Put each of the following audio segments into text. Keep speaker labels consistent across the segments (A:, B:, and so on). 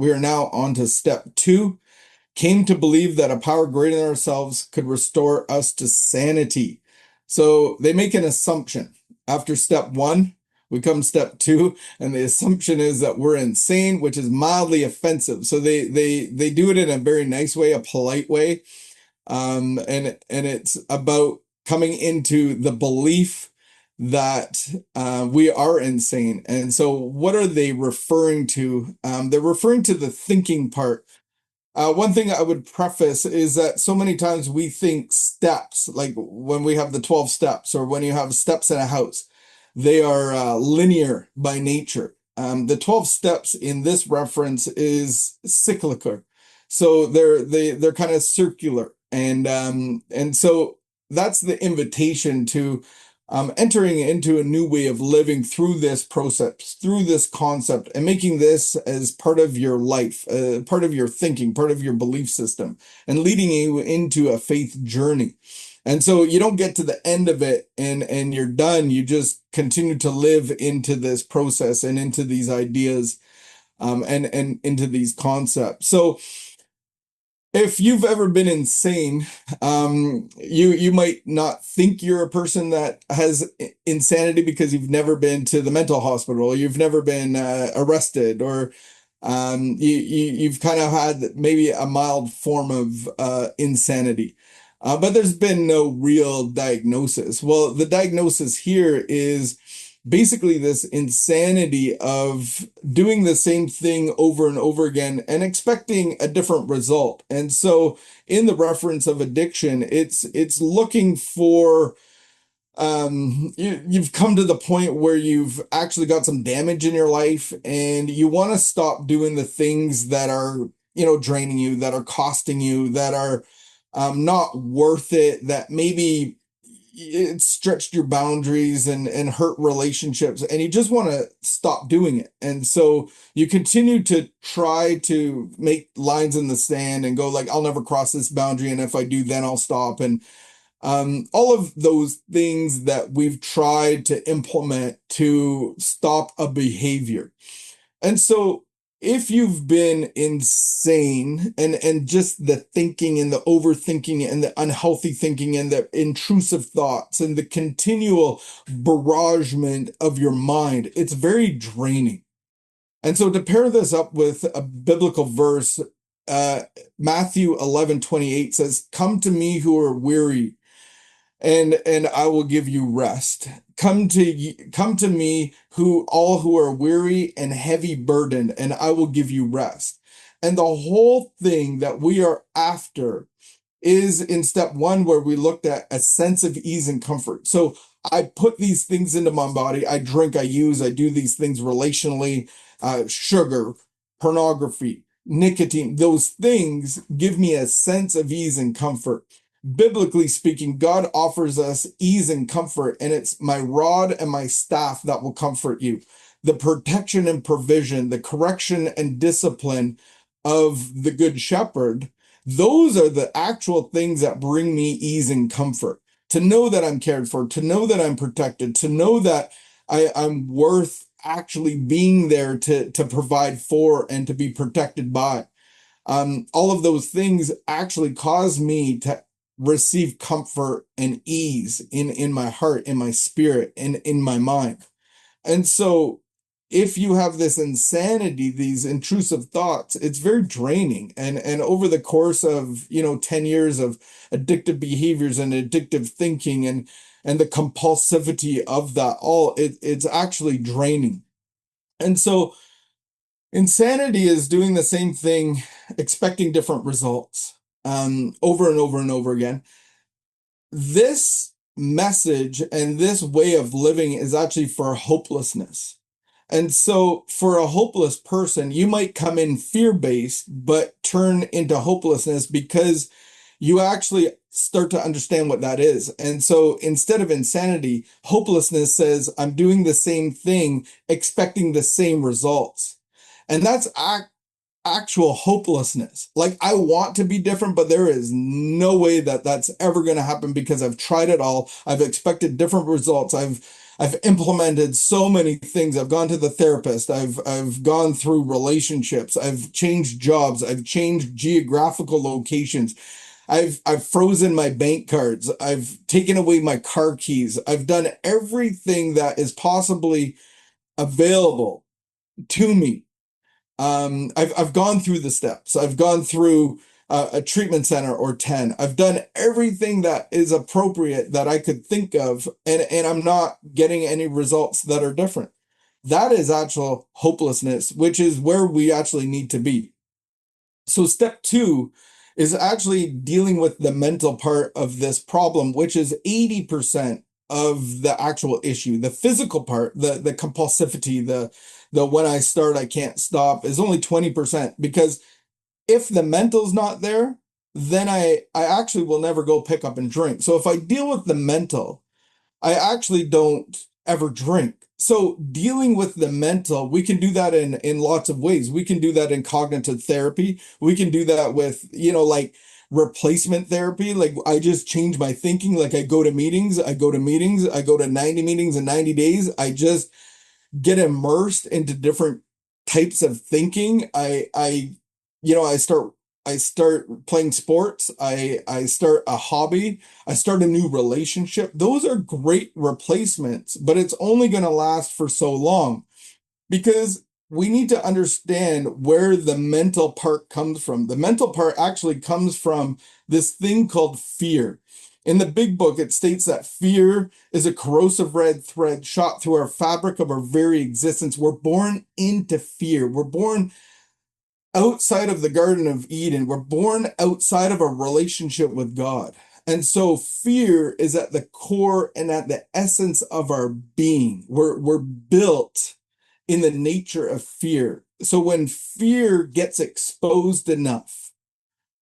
A: We are now on to step 2. Came to believe that a power greater than ourselves could restore us to sanity. So they make an assumption. After step 1, we come step 2, and the assumption is that we're insane, which is mildly offensive. So they do it in a very nice way, a polite way. And it's about coming into the belief that we are insane. And so what are they referring to? They're referring to the thinking part. One thing I would preface is that so many times we think steps, like when we have the 12 steps or when you have steps in a house, they are linear by nature. The 12 steps in this reference is cyclical. So they're kind of circular. And so that's the invitation to entering into a new way of living through this process, through this concept, and making this as part of your life, part of your thinking, part of your belief system, and leading you into a faith journey. And so you don't get to the end of it and you're done. You just continue to live into this process and into these ideas, and into these concepts. So if you've ever been insane, you might not think you're a person that has insanity because you've never been to the mental hospital, or you've never been arrested, or you've kind of had maybe a mild form of insanity. But there's been no real diagnosis. Well, the diagnosis here is basically this insanity of doing the same thing over and over again and expecting a different result. And so in the reference of addiction, it's looking for you've come to the point where you've actually got some damage in your life and you want to stop doing the things that are, draining you, that are costing you, that are not worth it, that maybe it stretched your boundaries and hurt relationships, and you just want to stop doing it. And so you continue to try to make lines in the sand and go like, I'll never cross this boundary, and if I do, then I'll stop. And all of those things that we've tried to implement to stop a behavior. And so if you've been insane and just the thinking and the overthinking and the unhealthy thinking and the intrusive thoughts and the continual barragement of your mind, it's very draining. And so to pair this up with a biblical verse, Matthew 11:28 says, "Come to me who are weary, and I will give you rest. Come to me who are weary and heavy burdened, and I will give you rest." And the whole thing that we are after is in step 1, where we looked at a sense of ease and comfort. So I put these things into my body. I drink, I use, I do these things relationally, sugar, pornography, nicotine. Those things give me a sense of ease and comfort. Biblically speaking, God offers us ease and comfort, and it's my rod and my staff that will comfort you. The protection and provision, the correction and discipline of the Good Shepherd, those are the actual things that bring me ease and comfort. To know that I'm cared for, to know that I'm protected, to know that I'm worth actually being there to provide for and to be protected by. All of those things actually cause me to receive comfort and ease in my heart, in my spirit, and in my mind. And so if you have this insanity, these intrusive thoughts, it's very draining. And over the course of, 10 years of addictive behaviors and addictive thinking and the compulsivity of that all, it's actually draining. And so insanity is doing the same thing, expecting different results, over and over and over again. This message and this way of living is actually for hopelessness. And so for a hopeless person, you might come in fear-based, but turn into hopelessness because you actually start to understand what that is. And so instead of insanity, hopelessness says, I'm doing the same thing, expecting the same results. And that's actual hopelessness. Like, I want to be different, but there is no way that that's ever going to happen because I've tried it all. I've expected different results. I've I've implemented so many things. I've gone to the therapist. I've gone through relationships. I've changed jobs. I've changed geographical locations. I've frozen my bank cards. I've taken away my car keys. I've done everything that is possibly available to me. I've gone through the steps. I've gone through a treatment center or 10. I've done everything that is appropriate that I could think of, and I'm not getting any results that are different. That is actual hopelessness, which is where we actually need to be. So step two is actually dealing with the mental part of this problem, which is 80% of the actual issue. The physical part, the compulsivity, the when I start, I can't stop is only 20%, because if the mental's not there, then I actually will never go pick up and drink. So if I deal with the mental, I actually don't ever drink. So dealing with the mental, we can do that in lots of ways. We can do that in cognitive therapy. We can do that with, like replacement therapy. Like I just change my thinking. Like I go to meetings, I go to meetings, I go to 90 meetings in 90 days. I just get immersed into different types of thinking. I start playing sports. I start a hobby. I start a new relationship. Those are great replacements, but it's only going to last for so long, because we need to understand where the mental part comes from. The mental part actually comes from this thing called fear. In the big book, it states that fear is a corrosive red thread shot through our fabric of our very existence. We're born into fear. We're born outside of the Garden of Eden. We're born outside of a relationship with God. And so fear is at the core and at the essence of our being. We're built in the nature of fear. So when fear gets exposed enough,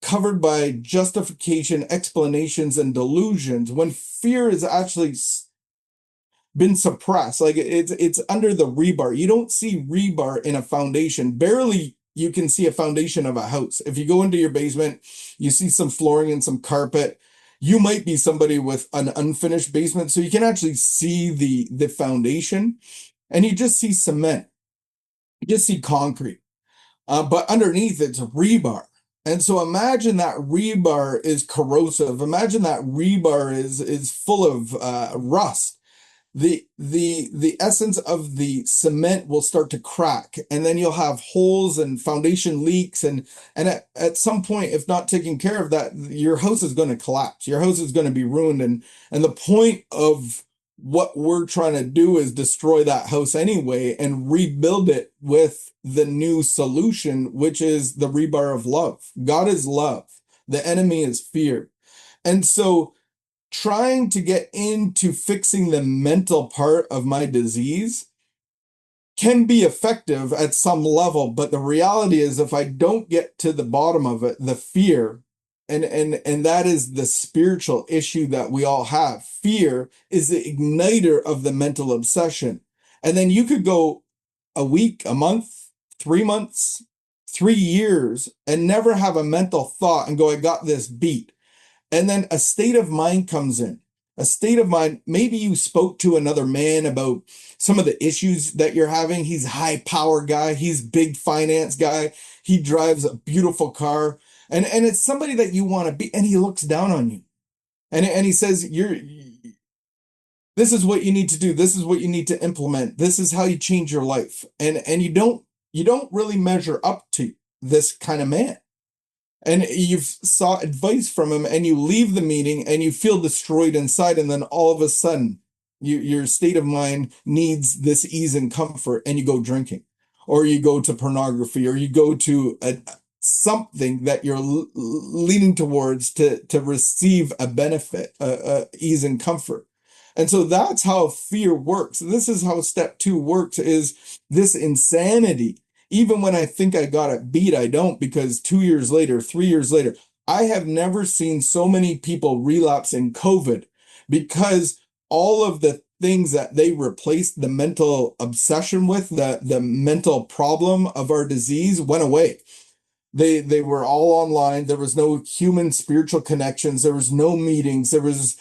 A: covered by justification, explanations, and delusions, when fear is actually been suppressed, like it's under the rebar. You don't see rebar in a foundation. Barely you can see a foundation of a house. If you go into your basement, you see some flooring and some carpet. You might be somebody with an unfinished basement, so you can actually see the foundation, and you just see cement. You just see concrete. But underneath it's rebar. And so imagine that rebar is corrosive. Imagine that rebar is full of rust. The essence of the cement will start to crack, and then you'll have holes and foundation leaks, and at some point, if not taking care of that, your house is going to collapse. Your house is going to be ruined, and the point of what we're trying to do is destroy that house anyway and rebuild it with the new solution, which is the rebar of love. God is love. The enemy is fear. And so trying to get into fixing the mental part of my disease can be effective at some level, but the reality is if I don't get to the bottom of it, the fear, and that is the spiritual issue that we all have. Fear is the igniter of the mental obsession. And then you could go a week, a month, 3 months, 3 years, and never have a mental thought and go, I got this beat. And then a state of mind comes in. A state of mind, maybe you spoke to another man about some of the issues that you're having. He's a high power guy, he's big finance guy, he drives a beautiful car, and it's somebody that you want to be, and he looks down on you. And he says, this is what you need to do, this is what you need to implement, this is how you change your life. And you don't really measure up to this kind of man, and you've sought advice from him, and you leave the meeting and you feel destroyed inside, and then all of a sudden your state of mind needs this ease and comfort, and you go drinking, or you go to pornography, or you go to something that you're leaning towards to receive a benefit, ease and comfort. And so that's how fear works. This is how step two works, is this insanity. Even when I think I got it beat, I don't, because 2 years later, 3 years later, I have never seen so many people relapse in COVID, because all of the things that they replaced the mental obsession with, the mental problem of our disease, went away. They were all online. There was no human spiritual connections. There was no meetings. There was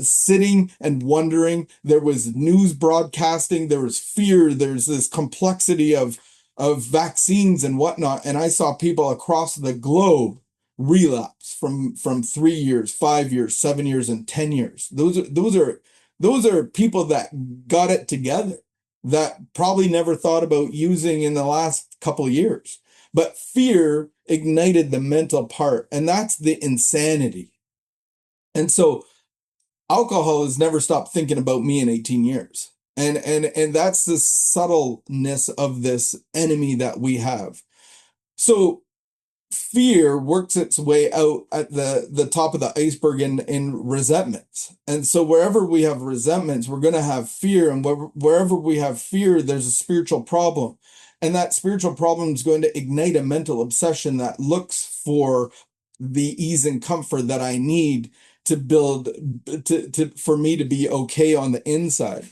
A: sitting and wondering. There was news broadcasting. There was fear. There's this complexity of vaccines and whatnot. And I saw people across the globe relapse from 3 years, 5 years, 7 years, and 10 years. Those are people that got it together, that probably never thought about using in the last couple of years. But fear ignited the mental part, and that's the insanity. And so alcohol has never stopped thinking about me in 18 years. And that's the subtleness of this enemy that we have. So fear works its way out at the top of the iceberg in resentments. And so wherever we have resentments, we're going to have fear. And wherever we have fear, there's a spiritual problem. And that spiritual problem is going to ignite a mental obsession that looks for the ease and comfort that I need to build for me to be okay on the inside.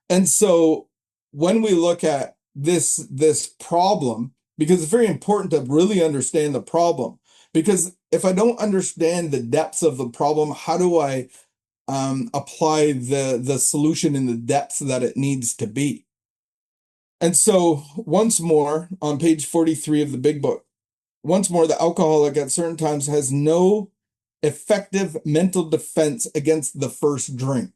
A: And so when we look at this problem, because it's very important to really understand the problem, because if I don't understand the depths of the problem, how do I apply the solution in the depths that it needs to be? And so once more, on page 43 of the big book, once more, the alcoholic at certain times has no effective mental defense against the first drink.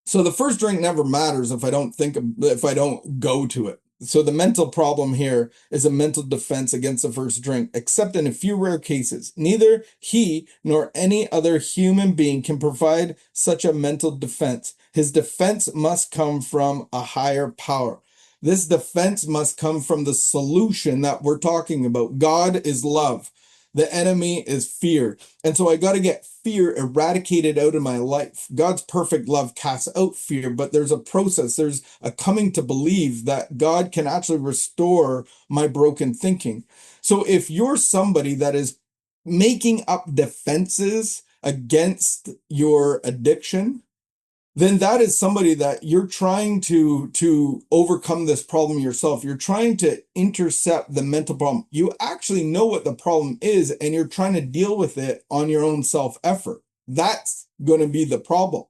A: So the first drink never matters if I don't go to it. So the mental problem here is a mental defense against the first drink, except in a few rare cases. Neither he nor any other human being can provide such a mental defense. His defense must come from a higher power. This defense must come from the solution that we're talking about. God is love. The enemy is fear. And so I got to get fear eradicated out of my life. God's perfect love casts out fear, but there's a process. There's a coming to believe that God can actually restore my broken thinking. So if you're somebody that is making up defenses against your addiction, then that is somebody that you're trying to overcome this problem yourself. You're trying to intercept the mental problem. You actually know what the problem is, and you're trying to deal with it on your own self-effort. That's going to be the problem.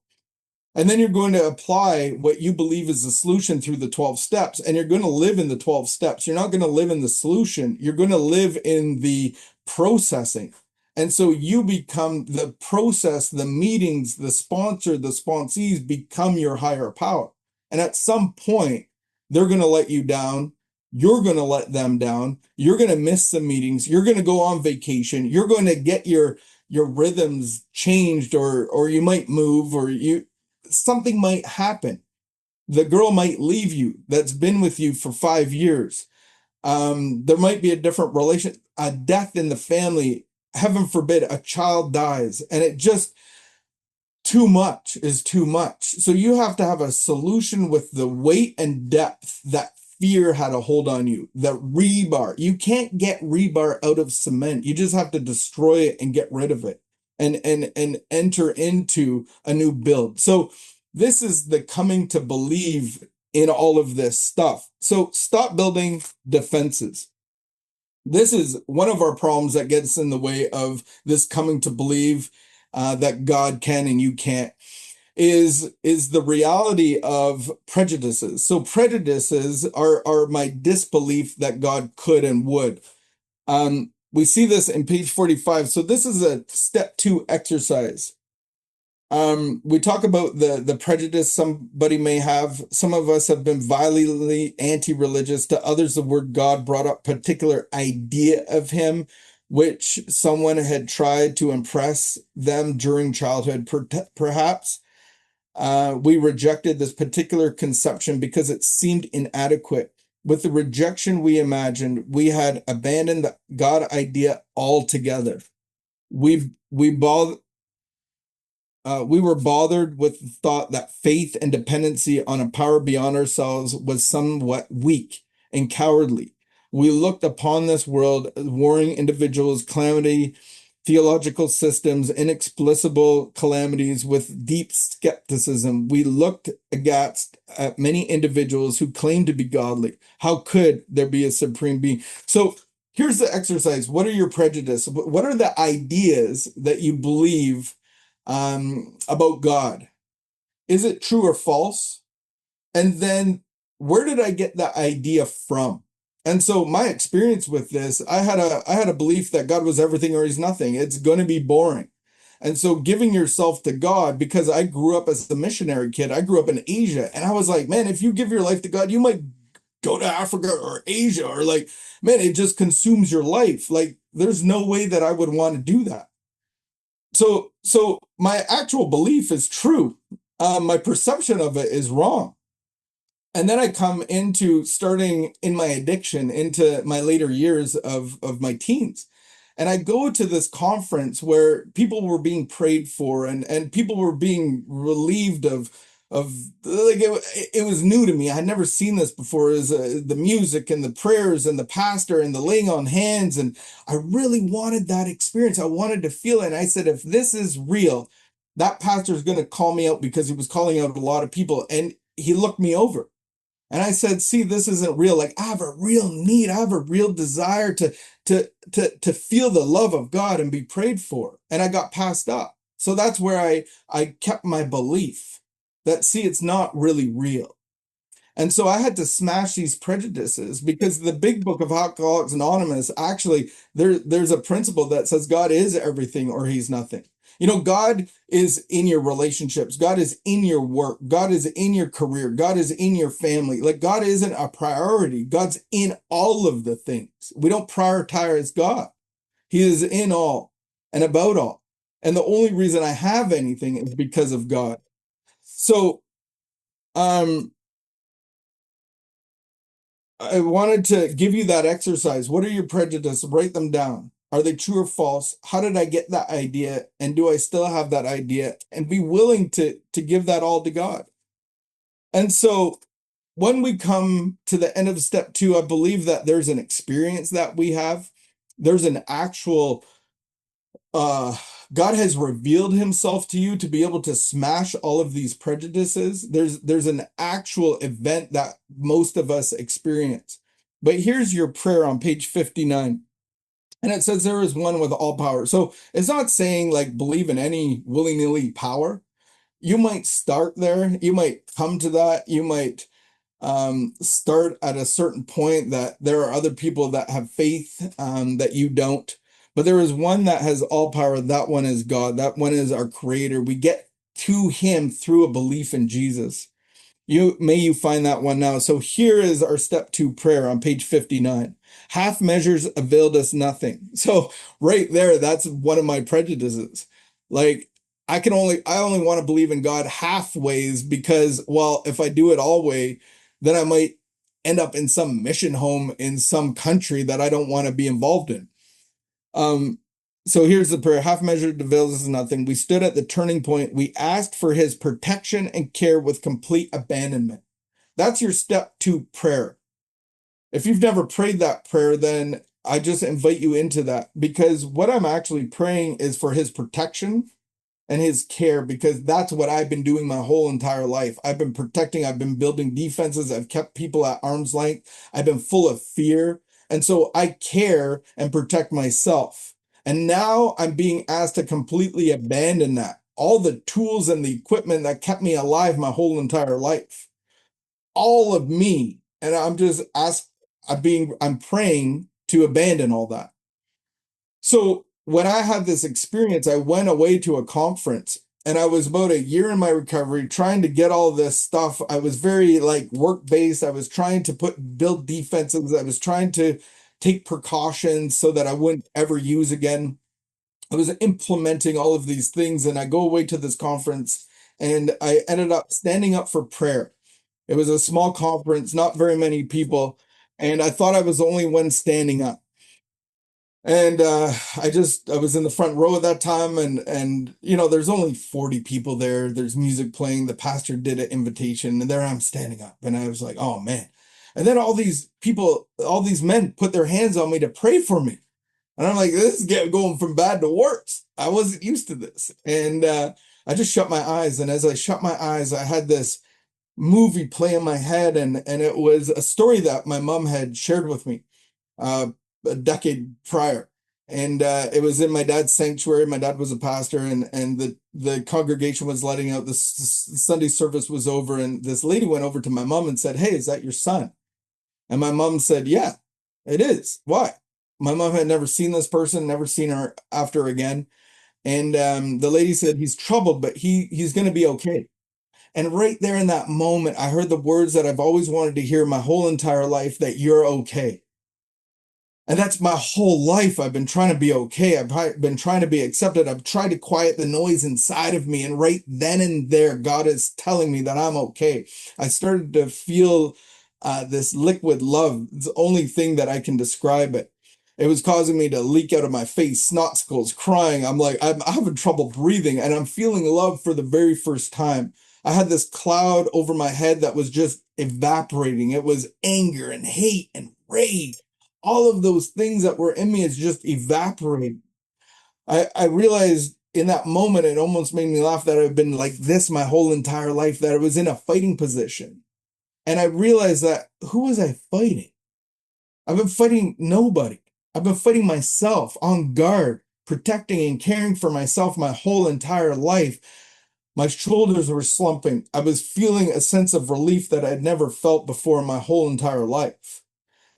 A: And then you're going to apply what you believe is the solution through the 12 steps, and you're going to live in the 12 steps. You're not going to live in the solution. You're going to live in the processing. And so you become the process, the meetings, the sponsor, the sponsees become your higher power. And at some point, they're going to let you down. You're going to let them down. You're going to miss some meetings. You're going to go on vacation. You're going to get your rhythms changed, or you might move, or something might happen. The girl might leave you that's been with you for 5 years. There might be a different relation, a death in the family. Heaven forbid, a child dies, and it just too much is too much. So you have to have a solution with the weight and depth that fear had a hold on you. The rebar. You can't get rebar out of cement. You just have to destroy it and get rid of it and enter into a new build. So this is the coming to believe in all of this stuff. So stop building defenses. This is one of our problems that gets in the way of this coming to believe that God can and you can't, is the reality of prejudices. So prejudices are my disbelief that God could and would. We see this in page 45. So this is a step 2 exercise. We talk about the prejudice somebody may have. Some of us have been violently anti-religious. To others, the word God brought up particular idea of him, which someone had tried to impress them during childhood. Perhaps we rejected this particular conception because it seemed inadequate. With the rejection we imagined, we had abandoned the God idea altogether. We were bothered with the thought that faith and dependency on a power beyond ourselves was somewhat weak and cowardly. We looked upon this world as warring individuals, calamity, theological systems, inexplicable calamities with deep skepticism. We looked aghast at many individuals who claimed to be godly. How could there be a supreme being? So here's the exercise. What are your prejudices? What are the ideas that you believe about God. Is it true or false? And then where did I get that idea from? And so my experience with this, I had a belief that God was everything or he's nothing. It's going to be boring. And so giving yourself to God, because I grew up as a missionary kid, I grew up in Asia, and I was like, man, if you give your life to God, you might go to Africa or Asia, or like, man, it just consumes your life. Like, there's no way that I would want to do that. So my actual belief is true. My perception of it is wrong. And then I come into starting in my addiction into my later years of my teens. And I go to this conference where people were being prayed for, and people were being relieved of like it was new to me. I had never seen this before. Is the music and the prayers and the pastor and the laying on hands, and I really wanted that experience. I wanted to feel it. And I said, if this is real, that pastor is going to call me out, because he was calling out a lot of people, and he looked me over. And I said, see, this isn't real. Like, I have a real need. I have a real desire to feel the love of God and be prayed for. And I got passed up. So that's where I kept my belief that, see, it's not really real. And so I had to smash these prejudices, because the big book of Alcoholics Anonymous, actually, there's a principle that says God is everything or he's nothing. God is in your relationships. God is in your work. God is in your career. God is in your family. Like, God isn't a priority. God's in all of the things. We don't prioritize God. He is in all and about all. And the only reason I have anything is because of God. So, um, I wanted to give you that exercise. What are your prejudices? Write them down. Are they true or false? How did I get that idea? And do I still have that idea? And be willing to give that all to God. And so when we come to the end of step two, I believe that there's an experience that we have. There's an actual uh God has revealed himself to you to be able to smash all of these prejudices. There's an actual event that most of us experience. But here's your prayer on page 59. And it says there is one with all power. So it's not saying like believe in any willy-nilly power. You might start there. You might come to that. You might start at a certain point that there are other people that have faith that you don't. But there is one that has all power. That one is God. That one is our creator. We get to him through a belief in Jesus. You find that one now. So here is our step two prayer on page 59. Half measures availed us nothing. So right there, that's one of my prejudices. Like, I only want to believe in God half ways, because, well, if I do it all way, then I might end up in some mission home in some country that I don't want to be involved in. Um, so here's the prayer. Half measured avails us nothing. We stood at the turning point. We asked for his protection and care with complete abandonment. That's your step two prayer. If you've never prayed that prayer, then I just invite you into that, because what I'm actually praying is for his protection and his care, because that's what I've been doing my whole entire life. I've been protecting, I've been building defenses, I've kept people at arm's length, I've been full of fear. And so I care and protect myself. And now I'm being asked to completely abandon that. All the tools and the equipment that kept me alive my whole entire life. All of me. And I'm just asked, I'm praying to abandon all that. So when I had this experience, I went away to a conference, and I was about a year in my recovery trying to get all this stuff. I was very like work based. I was trying to build defenses. I was trying to take precautions so that I wouldn't ever use again. I was implementing all of these things, and I go away to this conference, and I ended up standing up for prayer. It was a small conference, not very many people, and I thought I was the only one standing up. And I was in the front row at that time, and there's only 40 people there. There's music playing. The pastor did an invitation, and there I'm standing up, and I was like, oh man. And then all these people, all these men put their hands on me to pray for me. And I'm like, this is going from bad to worse. I wasn't used to this. And I just shut my eyes. And as I shut my eyes, I had this movie play in my head, and it was a story that my mom had shared with me uh, a decade prior. And it was in my dad's sanctuary. My dad was a pastor, and the congregation was letting out. The Sunday service was over, and this lady went over to my mom and said, "Hey, is that your son?" And my mom said, "Yeah, it is. Why?" My mom had never seen this person, never seen her after again. And the lady said, "He's troubled, but he's going to be okay." And right there in that moment, I heard the words that I've always wanted to hear my whole entire life, that you're okay. And that's my whole life. I've been trying to be okay. I've been trying to be accepted. I've tried to quiet the noise inside of me. And right then and there, God is telling me that I'm okay. I started to feel this liquid love. It's the only thing that I can describe it. It was causing me to leak out of my face, snotzicles, crying. I'm having trouble breathing, and I'm feeling love for the very first time. I had this cloud over my head that was just evaporating. It was anger and hate and rage. All of those things that were in me is just evaporating. I realized in that moment, it almost made me laugh that I've been like this my whole entire life, that I was in a fighting position. And I realized that, who was I fighting? I've been fighting nobody. I've been fighting myself, on guard, protecting and caring for myself my whole entire life. My shoulders were slumping. I was feeling a sense of relief that I'd never felt before in my whole entire life.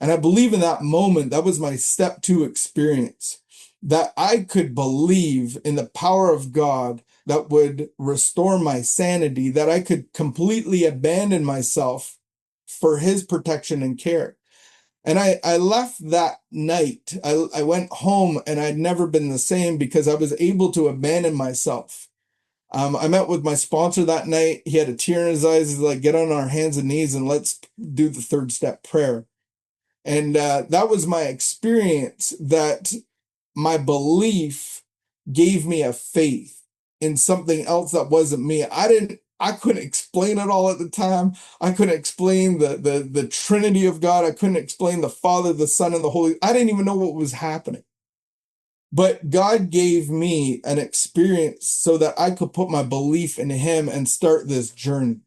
A: And I believe in that moment, that was my step two experience, that I could believe in the power of God that would restore my sanity, that I could completely abandon myself for his protection and care. And I left that night. I went home, and I'd never been the same because I was able to abandon myself. I met with my sponsor that night. He had a tear in his eyes. He's like, "Get on our hands and knees and let's do the third step prayer." And that was my experience, that my belief gave me a faith in something else that wasn't me. I couldn't explain it all at the time. I couldn't explain the Trinity of God. I couldn't explain the Father, the Son, and the Holy. I didn't even know what was happening. But God gave me an experience so that I could put my belief in him and start this journey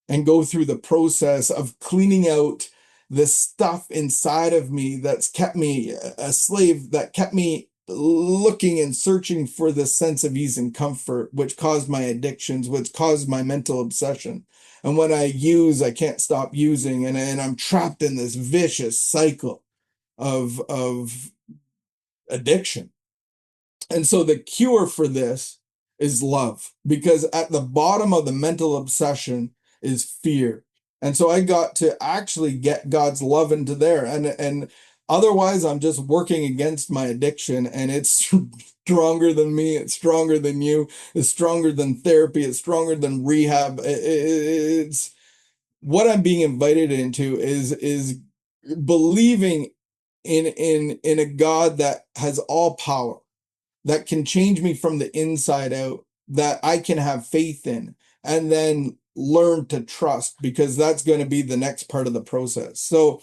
A: and go through the process of cleaning out the stuff inside of me that's kept me a slave, that kept me looking and searching for this sense of ease and comfort, which caused my addictions, which caused my mental obsession. And when I use, I can't stop using, and I'm trapped in this vicious cycle of addiction. And so the cure for this is love, because at the bottom of the mental obsession is fear. And so I got to actually get God's love into there. And otherwise I'm just working against my addiction, and it's stronger than me, it's stronger than you, it's stronger than therapy, it's stronger than rehab. It's what I'm being invited into is believing in a God that has all power, that can change me from the inside out, that I can have faith in, and then learn to trust, because that's going to be the next part of the process. So